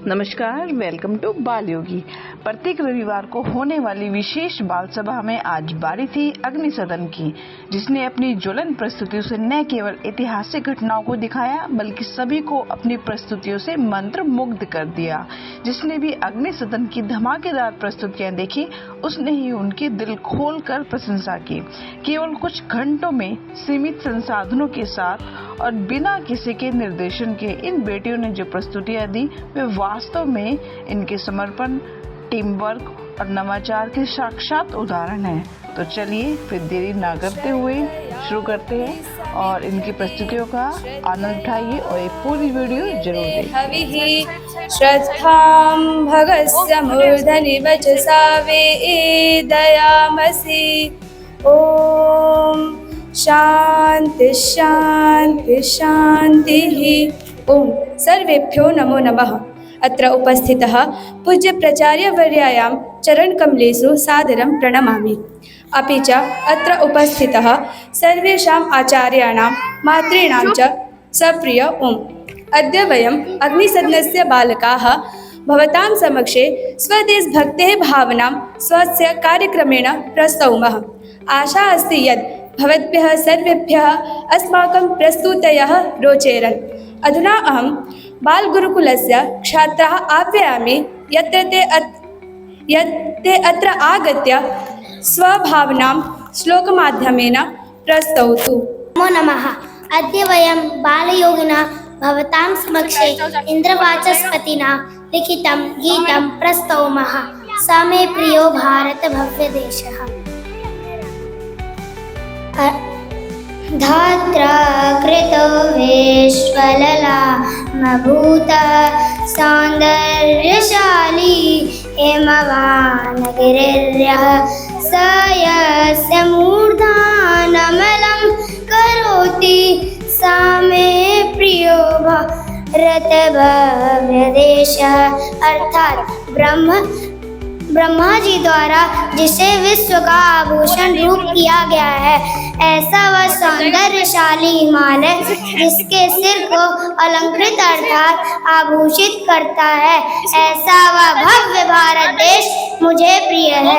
नमस्कार, welcome to बाल योगी। प्रत्येक रविवार को होने वाली विशेष बाल सभा में आज बारी थी अग्नि सदन की, जिसने अपनी ज्वलन प्रस्तुतियों से न केवल ऐतिहासिक घटनाओं को दिखाया बल्कि सभी को अपनी प्रस्तुतियों से मंत्र मुग्ध कर दिया। जिसने भी अग्नि सदन की धमाकेदार प्रस्तुतियां देखी उसने ही उनकी दिल खोल कर प्रशंसा की। केवल कुछ घंटों में सीमित संसाधनों के साथ और बिना किसी के निर्देशन के इन बेटियों ने जो प्रस्तुतियां दी वे वास्तव में इनके समर्पण, टीम वर्क और नवाचार के साक्षात उदाहरण है। तो चलिए फिर देरी ना करते हुए शुरू करते हैं और इनकी प्रस्तुतियों का आनंद उठाइए और ये पूरी वीडियो जरूर देखिए। श्रद्धां भगस्य मूर्धनि वचसा वेदयामसि। ओम शांति शांति शांतिः। ओम सर्वेभ्यो नमो नमः। अत्र उपस्थितः पूज्य प्राचार्यवर्यायां चरणकमलेषु सादरं प्रणमामि। अपि च अत्र उपस्थितः सर्वेषाम् आचार्याणां मातॄणां च सप्रिय ओम्। अद्य वयम् अग्निसदनस्य बालकाः भवतां समक्षे स्वदेशभक्तेः भावनां स्वस्य कार्यक्रमेण प्रस्तौमः। आशा अस्ति यत् भवद्भ्यः सर्वेभ्यः अस्माकं प्रस्तुतयः रोचेरन्। अधुना अहं बालगुरुकुलस्य छात्राः आह्वयामि यत् ते अत्र आगत्य स्वभावनां श्लोकमाध्यमेन प्रस्तौतु। नमो नमः। अद्य वयं बालयोगिना भवतां समक्षे इन्द्रवाचस्पतिना लिखितं गीतं प्रस्तौमः। स मे प्रियो भारत भव्य देशः। धात्रा कृतो विश्वलला मभूत सौन्दर्यशाली हेमवान् गिरिर्यः स यस्य मूर्धानमलं करोति सा मे प्रियो भारत भव्य देशः। अर्थात ब्रह्मा जी द्वारा जिसे विश्व का आभूषण रूप किया गया है, ऐसा वह सौंदर्यशाली हिमालय जिसके सिर को अलंकृत अर्थात आभूषित करता है, ऐसा वह भव्य भारत देश मुझे प्रिय है।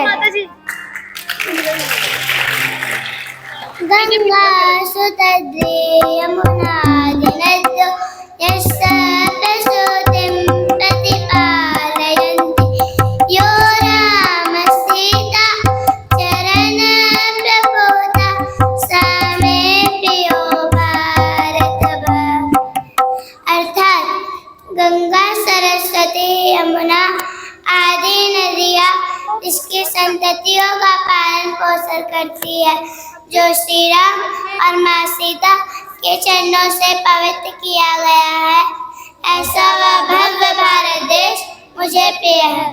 गंगा सुतद्रे यमुना दिनद्यो यस्य प्रसूतिं प्रतिपालयन्ति यो राम सीता चरण प्रभुता सा मे प्रियो भारत भव्य। अर्थात गंगा, सरस्वती, यमुना आदि नदियाँ इसकी संततियों का पालन पोषण करती है, जो श्री राम और माँ सीता के चरणों से पवित्र किया गया है, ऐसा वह भव्य भारत देश मुझे प्रिय है।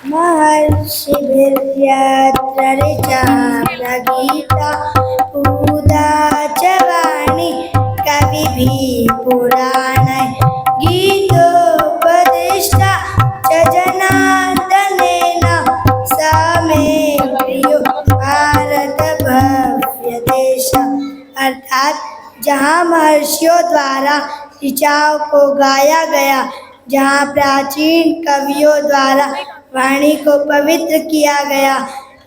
महर्षिभिर्यत्र ऋचा प्रगीता उदा च वाणी कविभिः पुराणैः गीतोपदिष्टा च जनार्दनेन स मे प्रियो भारत भव्य देशः। अर्थात जहाँ महर्षियों द्वारा ऋचाओं को गाया गया, जहाँ प्राचीन कवियों द्वारा वाणी को पवित्र किया गया,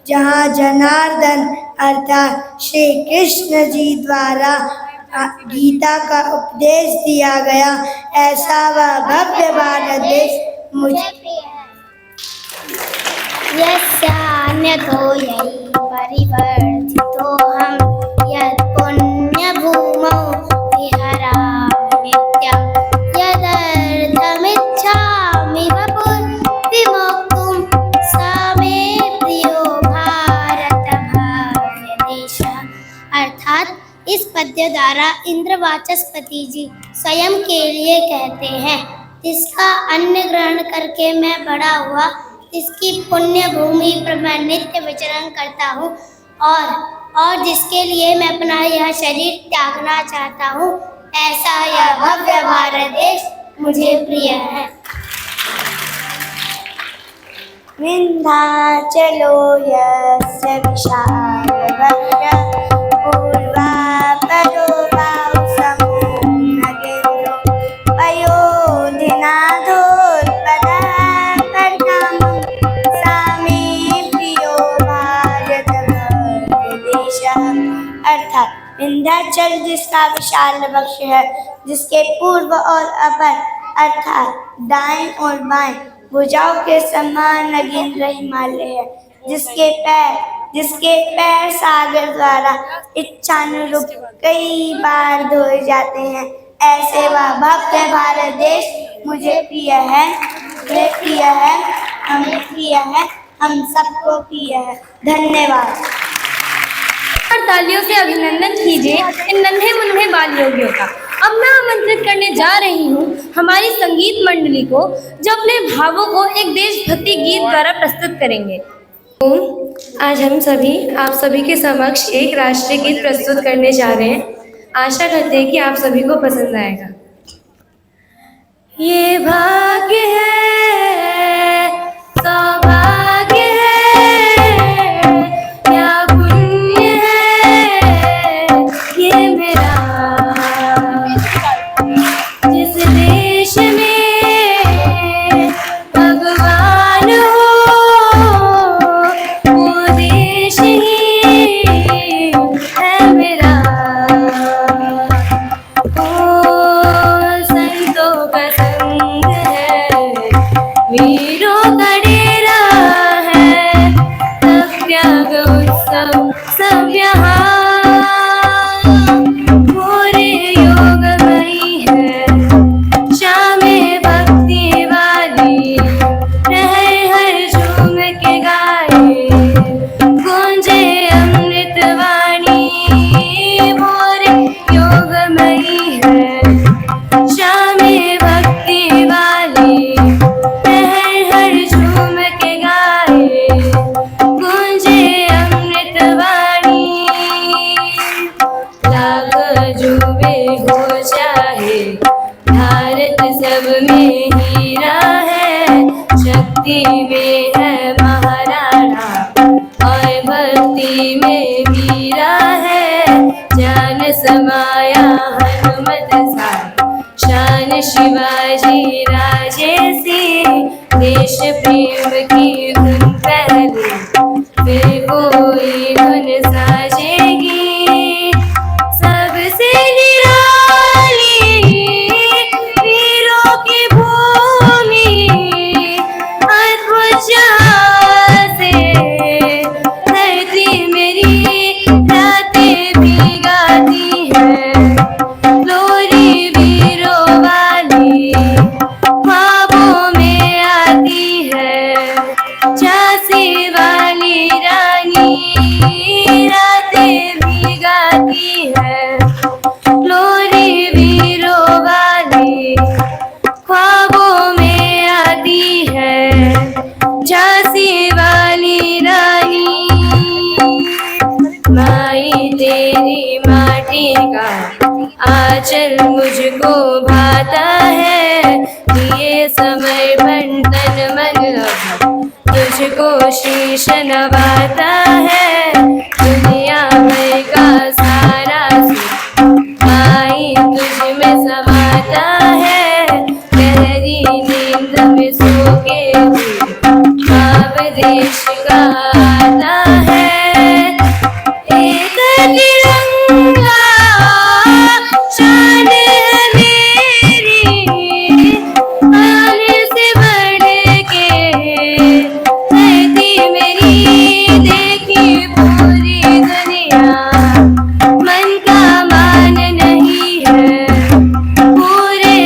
जहाँ जनार्दन अर्थात श्री कृष्ण जी द्वारा गीता का उपदेश दिया गया, ऐसा वह भव्य भारत देश मुझे प्रिय है। यस्यान्यतो ययि परिवर्तितो हम यत् पुण्य भूमौ विहरामि नित्यं यदर्थमिच्छामि विमोक्तुं स मे प्रियो भारत भव्य देशः। अर्थात इस पद्य द्वारा इंद्रवाचस्पति जी स्वयं के लिए कहते हैं, जिसका अन्न ग्रहण करके मैं बड़ा हुआ, जिसकी पुण्य भूमि पर मैं नित्य विचरण करता हूँ और जिसके लिए मैं अपना यह शरीर त्यागना चाहता हूँ, ऐसा यह भव्य भारत देश मुझे प्रिय है। विन्ध्याचलो यस्य विशालवक्त्रः पूर्वापरो वासवो नगेन्द्रो हिमाचल जिसका विशाल वृक्ष है, जिसके पूर्व और अपर अर्थात दाएं और बाएं भुजाओं के समान नगीन हिमालय है, जिसके पैर सागर द्वारा इच्छानुरूप कई बार धोए जाते हैं। ऐसे वह भव्य भारत देश मुझे प्रिय है, हमें प्रिय है, हम सबको प्रिय है। धन्यवाद। और तालियों से अभिनंदन कीजिए इन नन्हे मुन्ने बाल योगियों का। अब मैं आमंत्रित करने जा रही हूँ हमारी संगीत मंडली को, जो अपने भावों को एक देशभक्ति गीत द्वारा प्रस्तुत करेंगे। आज हम सभी आप सभी के समक्ष एक राष्ट्रीय गीत प्रस्तुत करने जा रहे हैं। आशा करते हैं कि आप सभी को पसंद आएगा। ये भाग्य है, सौभाग्य है, क्या पुण्य है ये मेरा, जिस देश में भगवान हो वो देश ही है मेरा। ओ संतों का संग है, वीरों का डेरा है, सब त्याग उत्सव सब यहाँ पूरे योगमयी है। शामें भक्ति वाली रहे हर झूम के गाए, गूंजे अमृत वाणी पूरे योगमयी है। शामें भक्ति वाली रहे हर झूम के गाए, गूंजे अमृत वाणी। लाख जुबे हो चाहे, भारत सब में हीरा है, शक्ति में है महाराणा और भक्ति में वीरा है। जान समाया हनुमत सा, शान शिवाजी राजे सी, देश प्रेम की धुन पहले फिर कोई धुन साजेगी। सबसे निराली वीरों की भूमि, अद्भुत जहाँ से धरती मेरी रातें भी गाती है। लोरी वीरों वाली ख्वाबों में आती है, झांसी वाली रानी रातें भी गाती है। लोरी वीरों वाली ख्वाबों में आती है, झांसी वाली रानी। माई तेरी माटी का आंचल मुझको भाता है, ये समर्पण तन मन अब तुझको शीश नवाता है। दुनिया भर का सारा सुख माई तुझ में समाता है, गहरी नींद में सो के भी भाव देश का आता है। एक तिरंगा शान है मेरी, आन से बढ़ के धरती मेरी देखी पूरी दुनिया। मन का मान नहीं है, पूरे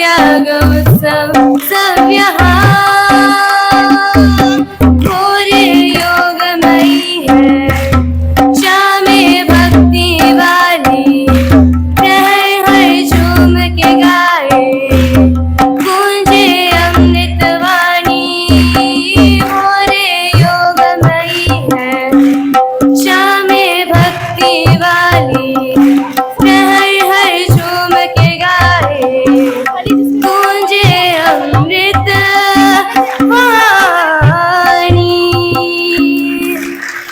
त्याग उत्सव सब यहाँ घोर योगमयी है शामे भक्ति वाली प्रहर हर झूम के गाए गूंजे अमृत वाणी घोर योगमयी है शामे भक्ति वाली प्रहर हर झूम के गाए गूंजे अमृत वाणी।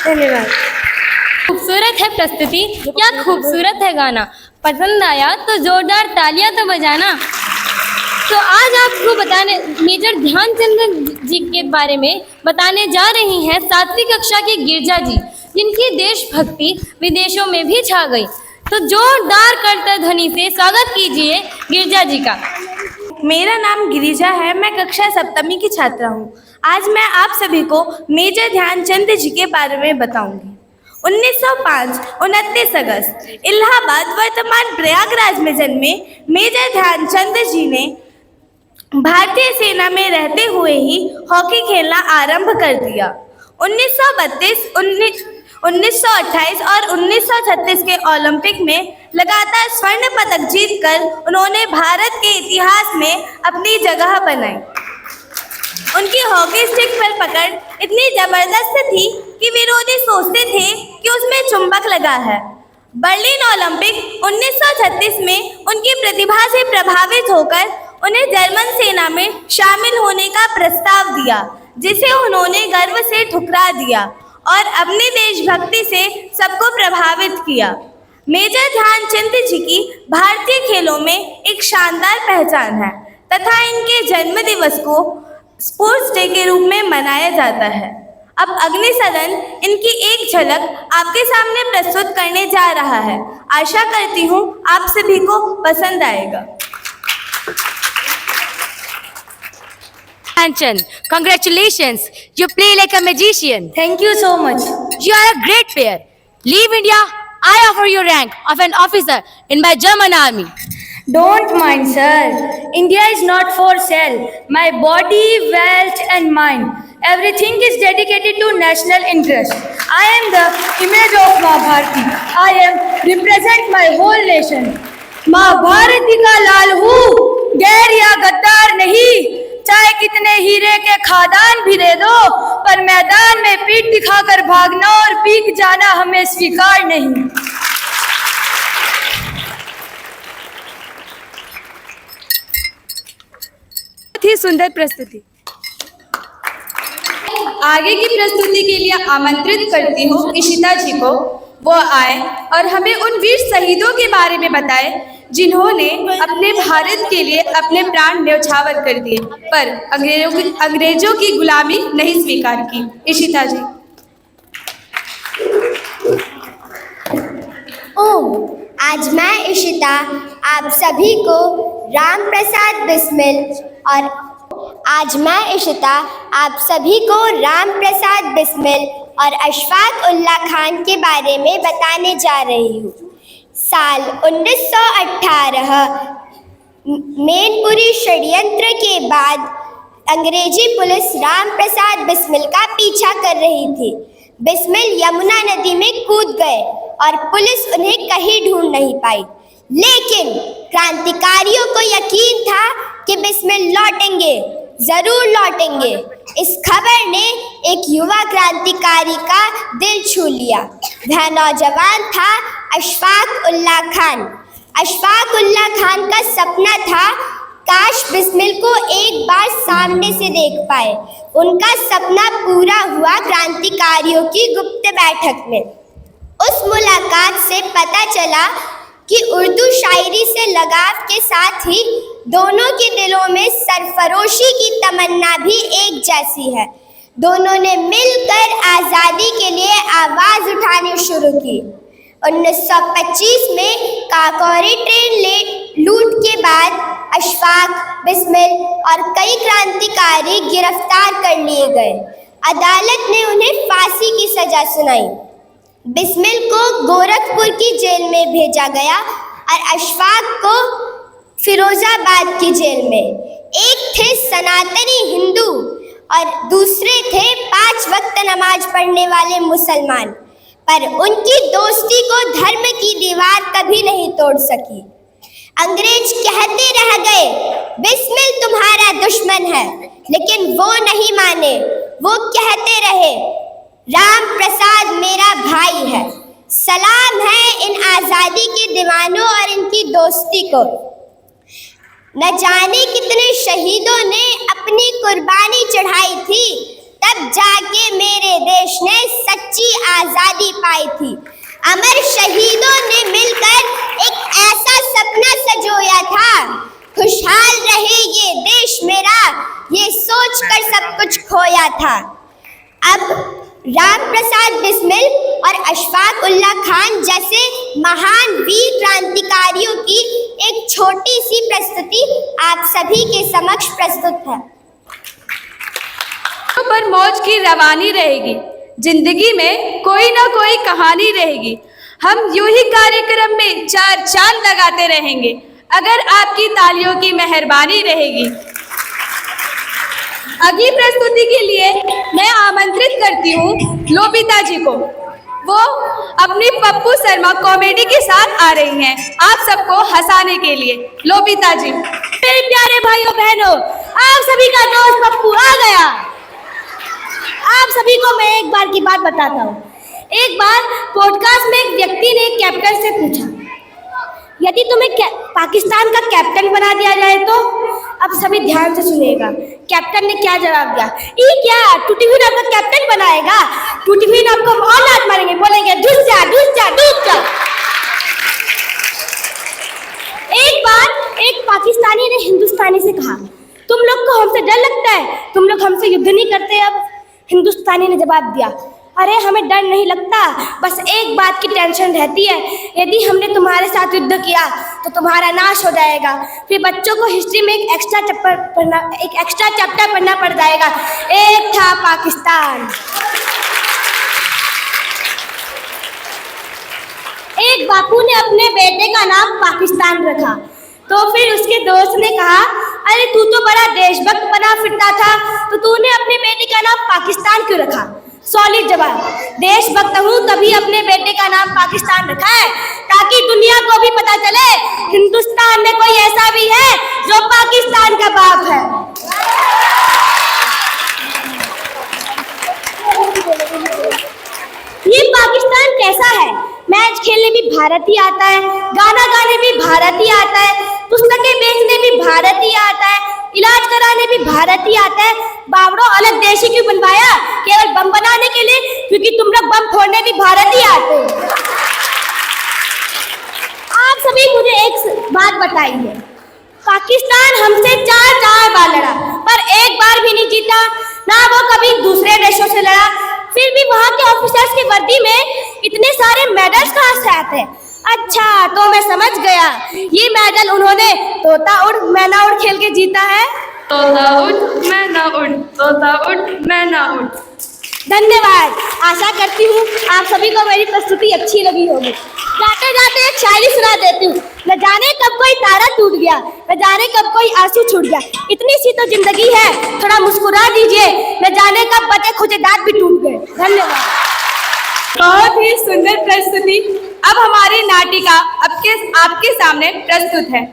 धन्यवाद। खूबसूरत है प्रस्तुति, क्या खूबसूरत है गाना। पसंद आया तो जोरदार तालियां तो बजाना। तो आज आपको बताने मेजर ध्यानचंद जी के बारे में बताने जा रही हैं 7वीं कक्षा की गिरजा जी, जिनकी देशभक्ति विदेशों में भी छा गई। तो जोरदार करतल ध्वनि से स्वागत कीजिए गिरजा जी का। मेरा नाम गिरिजा है, मैं कक्षा 7वीं की छात्रा हूँ। आज मैं आप सभी को मेजर ध्यानचंद जी के बारे में बताऊंगी। 1905 29 अगस्त इलाहाबाद वर्तमान प्रयागराज में जन्मे मेजर ध्यानचंद जी ने भारतीय सेना में रहते हुए ही हॉकी खेलना आरंभ कर दिया। 1932, 1928 और 1936 के ओलंपिक में लगातार स्वर्ण पदक जीतकर उन्होंने भारत के इतिहास में अपनी जगह बनाई। उनकी हॉकी स्टिक पर पकड़ इतनी जबरदस्त थी कि विरोधी सोचते थे कि उसमें चुंबक लगा है। बर्लिन ओलंपिक 1936 में उनकी प्रतिभा से प्रभावित होकर उन्हें जर्मन सेना में शामिल होने का प्रस्ताव दिया, जिसे उन्होंने गर्व से ठुकरा दिया और अपनी देशभक्ति से सबको प्रभावित किया। मेजर ध्यानचंद जी की भारतीय खेलों में एक शानदार पहचान है तथा इनके जन्म दिवस को स्पोर्ट्स डे के रूप में मनाया जाता है। अब अग्नि सदन इनकी एक झलक आपके सामने प्रस्तुत करने जा रहा है। आशा करती हूँ आप सभी को पसंद आएगा। Dhyanchand, congratulations! You play like a magician. Thank you so much. You are a great player. Leave India. I offer you rank of an officer in my German army. Don't mind, sir. India is not for sale. My body, wealth and mind, everything is dedicated to national interest. I am the image of Maa Bharati. I am represent my whole nation. माँ भारती का लाल हूँ, गैर या गद्दार नहीं। चाहे कितने हीरे के खादान भी दे दो, पर मैदान में पीठ दिखाकर भागना और पीक जाना हमें स्वीकार नहीं। बहुत ही सुंदर प्रस्तुति। आगे की प्रस्तुति के लिए आमंत्रित करती हूँ इशिता जी को। वो आए और हमें उन वीर शहीदों के बारे में बताए जिन्होंने अपने भारत के लिए अपने प्राण न्यौछावर कर दिए, पर अंग्रेजों की गुलामी नहीं स्वीकार की। इशिता जी। आज मैं इशिता आप सभी को राम प्रसाद बिस्मिल और अशफाक उल्लाह खान के बारे में बताने जा रही हूँ। साल 1918 मैनपुरी षड्यंत्र के बाद अंग्रेजी पुलिस राम प्रसाद बिस्मिल का पीछा कर रही थी। बिस्मिल यमुना नदी में कूद गए और पुलिस उन्हें कहीं ढूंढ नहीं पाई, लेकिन क्रांतिकारियों को यकीन था कि बिस्मिल लौटेंगे, जरूर लौटेंगे। इस खबर ने एक युवा क्रांतिकारी का दिल छू लिया। वह नौजवान था अशफाक उल्लाह खान। अशफाक उल्लाह खान का सपना था काश बिस्मिल को एक बार सामने से देख पाए। उनका सपना पूरा हुआ क्रांतिकारियों की गुप्त बैठक में। उस मुलाकात से पता चला कि उर्दू शायरी से लगाव के साथ ही दोनों के दिलों में सरफरोशी की तमन्ना भी एक जैसी है। दोनों ने मिलकर आज़ादी के लिए आवाज़ उठानी शुरू की। 1925 में काकोरी ट्रेन लूट के बाद अशफाक, बिस्मिल और कई क्रांतिकारी गिरफ्तार कर लिए गए। अदालत ने उन्हें फांसी की सजा सुनाई। बिस्मिल को गोरखपुर की जेल में भेजा गया और अशफाक को फिरोजाबाद की जेल में। एक थे सनातनी हिंदू और दूसरे थे 5 वक्त नमाज पढ़ने वाले मुसलमान, पर उनकी दोस्ती को धर्म की दीवार कभी नहीं तोड़ सकी। अंग्रेज कहते रह गए बिस्मिल तुम्हारा दुश्मन है, लेकिन वो नहीं माने। वो कहते रहे राम प्रसाद मेरा भाई है। सलाम है इन आज़ादी के दीवानों और इनकी दोस्ती को। न जाने कितने शहीदों ने अपनी कुर्बानी चढ़ाई थी, तब जाके मेरे देश ने सच्ची आज़ादी पाई थी। अमर शहीदों ने मिलकर एक ऐसा सपना सजोया था, खुशहाल रहे ये देश मेरा, ये सोच कर सब कुछ खोया था। अब राम प्रसाद बिस्मिल और अशफाक उल्लाह खान जैसे महान वीर क्रांतिकारियों की एक छोटी सी प्रस्तुति आप सभी के समक्ष प्रस्तुत है। पर मौज की रवानी रहेगी, जिंदगी में कोई ना कोई कहानी रहेगी। हम यूं ही कार्यक्रम में 4 चांद लगाते रहेंगे अगर आपकी तालियों की मेहरबानी रहेगी। अगली प्रस्तुति के लिए मैं आमंत्रित करती हूँ लोबिता जी को। वो अपनी पप्पू शर्मा कॉमेडी के साथ आ रही हैं आप सबको हंसाने के लिए। लोबिता जी। मेरे प्यारे भाइयों बहनों, आप सभी का दोस्त पप्पू आ गया। आप सभी को मैं एक बार की बात बताता हूँ। एक बार पॉडकास्ट में एक व्यक्ति ने कैप्टन से पूछा, यदि तुम्हें पाकिस्तान का कैप्टन बना दिया जाए तो? अब सभी ध्यान से सुनिएगा। कैप्टन ने क्या जवाब दिया? ये क्या टूटी हुई आपका कैप्टन बनाएगा? टूटी हुई आपको और लात मारेंगे, बोलेंगे डूब जा डूब जा डूब जा। एक बार एक पाकिस्तानी ने हिंदुस्तानी से कहा, तुम लोग को हमसे डर लगता है, तुम लोग हमसे युद्ध नहीं करते। अब हिंदुस्तानी ने जवाब दिया, अरे हमें डर नहीं लगता, बस एक बात की टेंशन रहती है, यदि हमने तुम्हारे साथ युद्ध किया तो तुम्हारा नाश हो जाएगा। फिर बच्चों को हिस्ट्री में एक एक्स्ट्रा चैप्टर पढ़ना पड़ जाएगा। एक था पाकिस्तान। एक बापू ने अपने बेटे का नाम पाकिस्तान रखा, तो फिर उसके दोस्त ने कहा, अरे तू तो बड़ा देशभक्त बना फिरता था, तो तूने अपने बेटे का नाम पाकिस्तान क्यों रखा? सॉलिड जवाब, देशभक्त हूँ तभी अपने बेटे का नाम पाकिस्तान रखा है, ताकि दुनिया को भी पता चले हिंदुस्तान में कोई ऐसा भी है जो पाकिस्तान का बाप है। ये पाकिस्तान कैसा है? मैच खेलने भी भारत ही आता है, गाना गाने भी भारत ही आता है, पुस्तकें बेचने भी भारत ही आता है, इलाज कराने भी भारत ही आता है। बावड़ो अलग देश ही क्यों बनवाया? केवल बम बनाने के लिए? क्योंकि तुम लोग बम फोड़ने भी भारत ही आते हो। आप सभी मुझे एक बात बताइए, पाकिस्तान हमसे 4 बार लड़ा, पर एक बार भी नहीं जीता, ना वो कभी दूसरे देशों से लड़ा। फिर भी वहाँ के ऑफिसर्स की वर्दी में इतने सारे मेडल्स कहाँ से आते हैं? अच्छा, तो मैं समझ गया, ये मेडल उन्होंने तोता उड़ मैना उड़ खेल के जीता है। तोता उड़ मैना उड़, तोता उड़ मैना उड़। धन्यवाद। आशा करती हूँ आप सभी को मेरी प्रस्तुति अच्छी लगी होगी। जाते जाते एक शायरी सुना देती हूँ। न जाने कब कोई तारा टूट गया, न जाने कब कोई आंसू छूट गया, इतनी सी तो जिंदगी है, थोड़ा मुस्कुरा दीजिए, न जाने कब बचे खुजे दांत भी टूट गए। धन्यवाद। बहुत ही सुंदर प्रस्तुति। अब हमारी नाटिका आपके सामने प्रस्तुत है।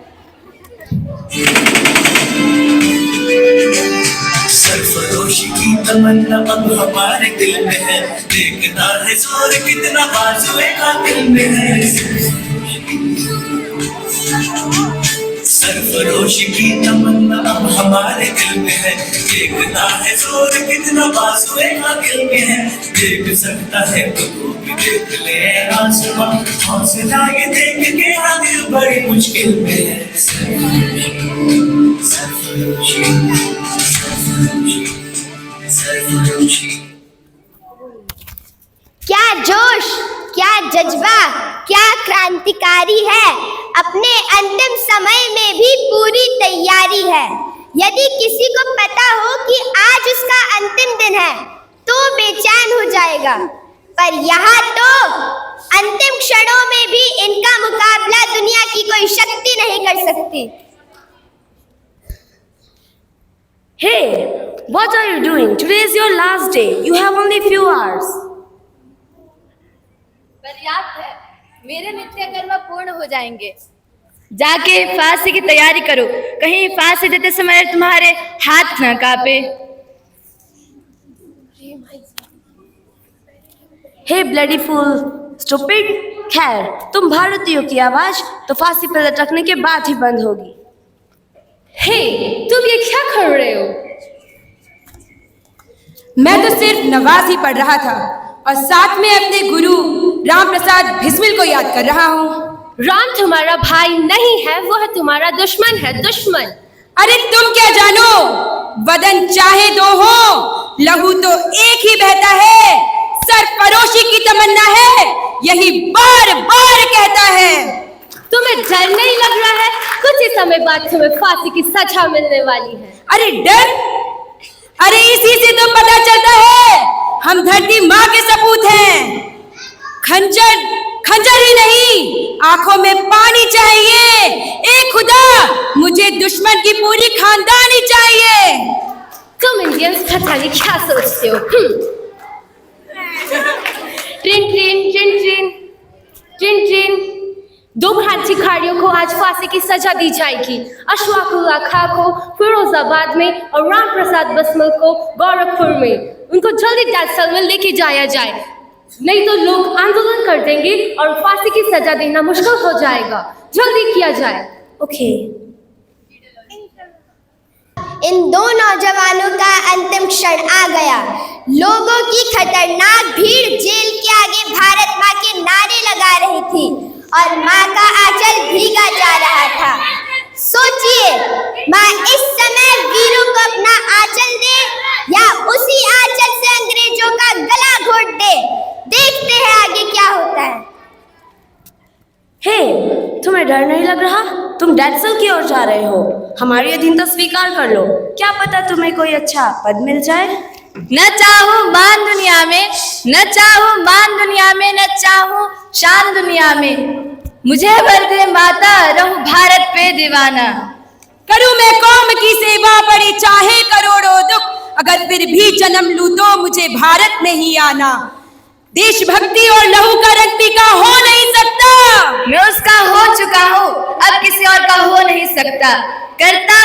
सरफरोशी की तमन्ना अब हमारे दिल में है, देखना है जोर कितना बाजुए का दिल में है। सरफरोशी की तमन्ना अब हमारे दिल में है, देखना है जोर कितना बाजुए का दिल में है। देख सकता है तो तू भी देख ले आसमां, हौसला ये देख के ना दिल बड़ी मुश्किल में है। क्या जोश, क्या जज्बा, क्या क्रांतिकारी है, अपने अंतिम समय में भी पूरी तैयारी है। यदि किसी को पता हो कि आज उसका अंतिम दिन है तो बेचैन हो जाएगा, पर यहाँ तो अंतिम क्षणों में भी इनका मुकाबला दुनिया की कोई शक्ति नहीं कर सकती। What are you doing? Today is your last day. You have only few hours. पर्याप्त है, मेरे नित्य कर्म पूर्ण हो जाएंगे। जाके फांसी की तैयारी करो, कहीं फांसी देते समय तुम्हारे हाथ न कांपे। Hey bloody fool, stupid! खैर, तुम भारतीयों की आवाज तो फांसी पर लटकने के बाद ही बंद होगी। हे, तुम ये क्या कर रहे हो? मैं तो सिर्फ नवाज ही पढ़ रहा था और साथ में अपने गुरु राम प्रसाद बिस्मिल को याद कर रहा हूँ। राम तुम्हारा भाई नहीं है, वो है तुम्हारा दुश्मन है, दुश्मन। अरे तुम क्या जानो, वदन चाहे दो हो, लहू तो एक ही बहता है, सरफरोशी की तमन्ना है, यही बार बार कहता है। तुम्हें डर नहीं लग रहा है? कुछ ही समय बाद तुम्हें फांसी की सजा मिलने वाली है। अरे डर? अरे इसी से तो पता चलता है हम धरती माँ के सपूत हैं। खंजर खंजर ही नहीं, आंखों में पानी चाहिए। ए खुदा, मुझे दुश्मन की पूरी खानदानी चाहिए। तुम इंडियंस पता नहीं क्या सोचते हो। Train train train train train train, 2 क्रांतिकारियों को आज फांसी की सजा दी जाएगी। अशफाकुल्लाह खां को फिरोजाबाद में और राम प्रसाद बिस्मिल को गोरखपुर में। उनको जल्दी डेथ सेल में लेके जाया जाए, नहीं तो लोग आंदोलन कर देंगे और फांसी की सजा देना मुश्किल हो जाएगा। जल्दी किया जाए। ओके। इन 2 नौजवानों का अंतिम क्षण आ गया। लोगों की खतरनाक भीड़ जेल के आगे भारत माँ के नारे लगा रही थी और माँ का आंचल भीगा जा रहा था। सोचिए, माँ इस समय वीरों को अपना आंचल दे या उसी आंचल से अंग्रेजों का गला घोट दे। देखते हैं आगे क्या होता है। हे, तुम्हें डर नहीं लग रहा? तुम डेथ सेल की ओर जा रहे हो। हमारी अधीनता स्वीकार कर लो, क्या पता तुम्हें कोई अच्छा पद मिल जाए। न चाहूं मान दुनिया में, न चाहूं मान दुनिया में, न चाहूं शान दुनिया में, मुझे भर दे माता, रहूं भारत पे दीवाना। करूं मैं कौम की सेवा, पड़े चाहे करोड़ों दुख, अगर फिर भी जन्म लूं तो मुझे भारत में ही आना। देशभक्ति और लहू का रंग फीका हो नहीं सकता। मैं उसका हो चुका हूँ, अब किसी और का हो नहीं सकता। करता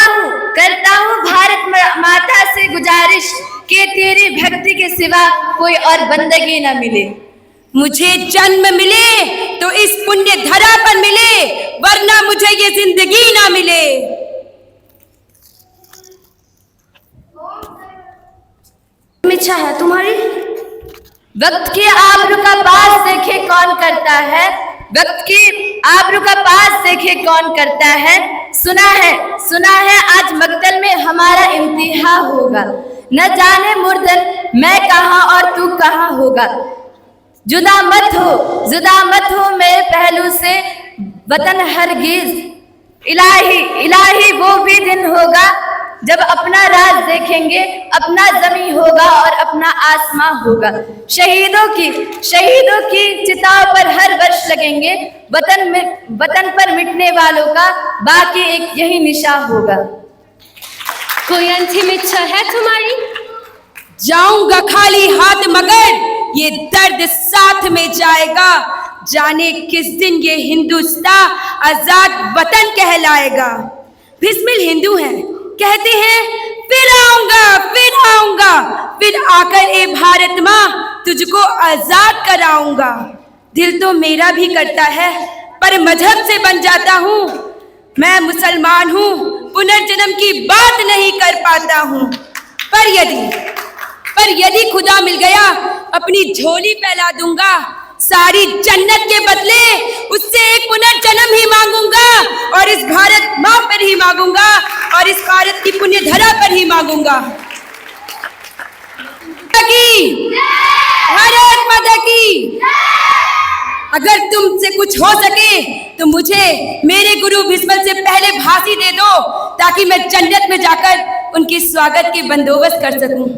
हूँ भारत माता से गुजारिश कि तेरी भक्ति के सिवा कोई और बंदगी न मिले। मुझे जन्म मिले तो इस पुण्य धरा पर मिले, वरना मुझे ये जिंदगी ना मिले। इच्छा है तुम्हारी? वक्त के आबरू का पास देखे कौन करता है, वक्त की आबरू का पास देखे कौन करता है। सुना है आज मक्तल में हमारा इम्तिहा होगा। न जाने मुर्दन मैं कहाँ और तू कहाँ होगा। जुदा मत हो मेरे पहलू से वतन हरगिज। इलाही वो भी दिन होगा जब अपना राज देखेंगे, अपना जमी होगा और अपना आसमां होगा। शहीदों की चिताओं पर हर वर्ष लगेंगे, वतन पर मिटने वालों का बाकी एक यही निशा होगा। कोई अंतिम इच्छा है तुम्हारी? जाऊंगा खाली हाथ मगर ये दर्द साथ में जाएगा। जाने किस दिन ये हिंदुस्तान आजाद वतन कहलाएगा। बिस्मिल हिंदू हैं, कहते हैं फिर आऊंगा, फिर आकर ए भारत माँ तुझको आजाद कराऊंगा। दिल तो मेरा भी करता है पर मजहब से बन जाता हूँ। मैं मुसलमान हूँ, पुनर्जन्म की बात नहीं कर पाता हूँ। पर यदि खुदा मिल गया अपनी झोली फैला दूंगा। सारी जन्नत के बदले उससे एक पुनर्जन्म ही मांगूंगा और इस भारत माँ पर ही मांगूंगा और इस भारत की पुण्य धरा पर ही मांगूंगा। भारत माता की। अगर तुमसे कुछ हो सके तो मुझे मेरे गुरु बिस्मिल से पहले फांसी दे दो ताकि मैं जन्नत में जाकर उनके स्वागत के बंदोबस्त कर सकूं।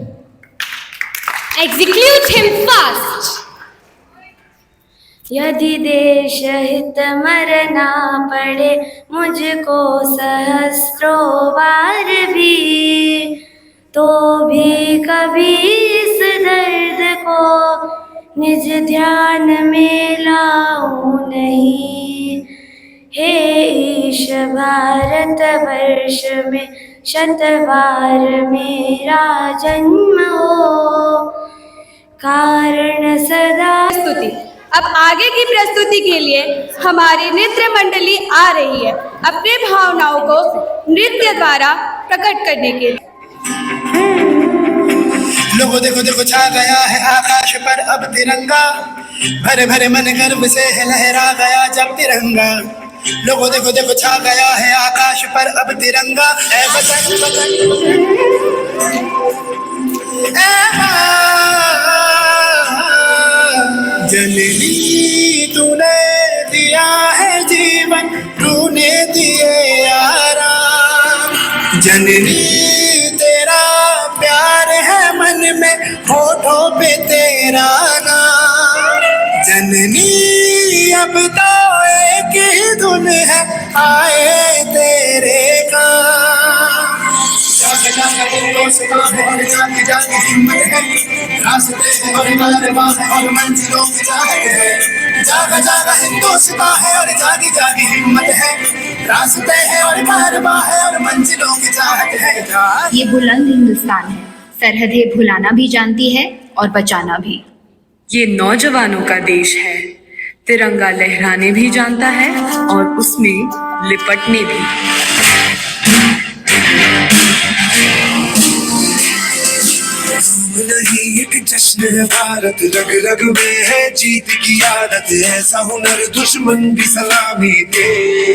Execute him fast. यदि देश हित मरना पड़े मुझको सहस्त्रों बार भी, तो भी निज ध्यान में लाऊं नहीं। हे ईश भारत वर्ष में शतवार मेरा जन्म हो, कारण सदा। प्रस्तुति। अब आगे की प्रस्तुति के लिए हमारी नृत्य मंडली आ रही है अपनी भावनाओं को नृत्य द्वारा प्रकट करने के लिए। लोगो देखो देखो छा गया है आकाश पर अब तिरंगा, भरे भरे मन गर्व से लहरा गया जब तिरंगा। लोगो देखो देखो छा गया है आकाश पर अब तिरंगा, ऐ वतन वतन जननी तूने दिया है जीवन, तूने दिए आराम। जननी तेरा प्यार है मन में, होठों पे तेरा नाम। जननी अब तो एक ही धुन है, आए तेरे काम। जागा हिंदुस्तान है और जागी जागी हिम्मत है, रास्ते हैं और कारवां है और मंजिलों की चाहत है। जागा जागा हिंदुस्तान है और जागी जागी हिम्मत है, रास्ते हैं और कारवां है और मंजिलों की चाहत है। ये बुलंद हिंदुस्तान है, सरहदें भुलाना भी जानती है और बचाना भी। ये नौजवानों का देश है, तिरंगा लहराने भी जानता है और उसमें लिपटने भी। नहीं एक जश्न है भारत, रग रग में है जीत की आदत। ऐसा हुनर दुश्मन भी सलामी दे।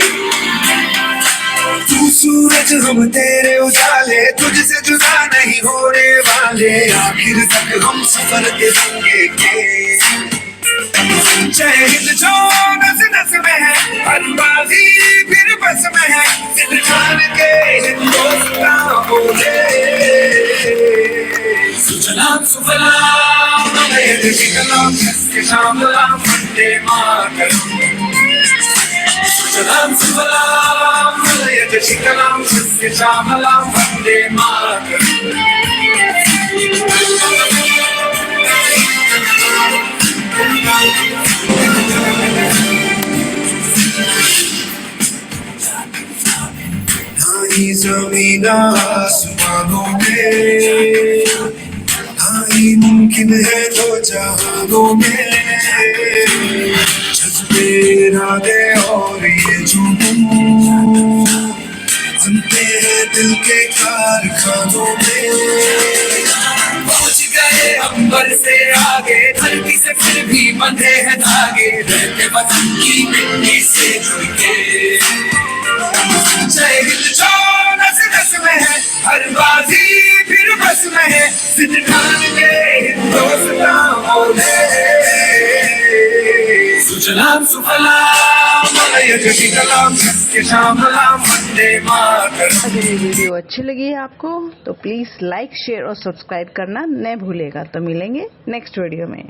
तू सूरज हम तेरे उजाले, तुझसे जुदा नहीं होने वाले। आखिर तक हम सफर देंगे के। जय हिंद जो नस नस में है, हर बाजी फिर बस में है। हिंदुस्तान के हिंदुस्तान बोले, सुजलाम सुफलाम मलयज शीतलाम यस्य श्यामलाम वंदे मातरम। सुजलाम सुफलाम मलयज शीतलाम यस्य श्यामलाम वंदे मातरम। हाँ ज़मीन आसमानों में, हाँ मुमकिन है दो जहानों में। जज्बे इरादे और ये जुनून बनते हैं दिल के कारखानों में। पहुंच गए अंबर से आगे, धरती से फिर भी बंधे हैं धागे। रहते वतन की मिट्टी से जुड़ के। जय हिंद जो नस नस में है, हर बाजी फिर बस में है। जिंदगान के हिंदुस्तान बोले, सुजलाम सुफलाम मलयज शीतलाम यस्य श्यामलाम वंदे मातरम। अगर ये वीडियो अच्छी लगी है आपको तो प्लीज लाइक शेयर और सब्सक्राइब करना न भूलेगा। तो मिलेंगे नेक्स्ट वीडियो में।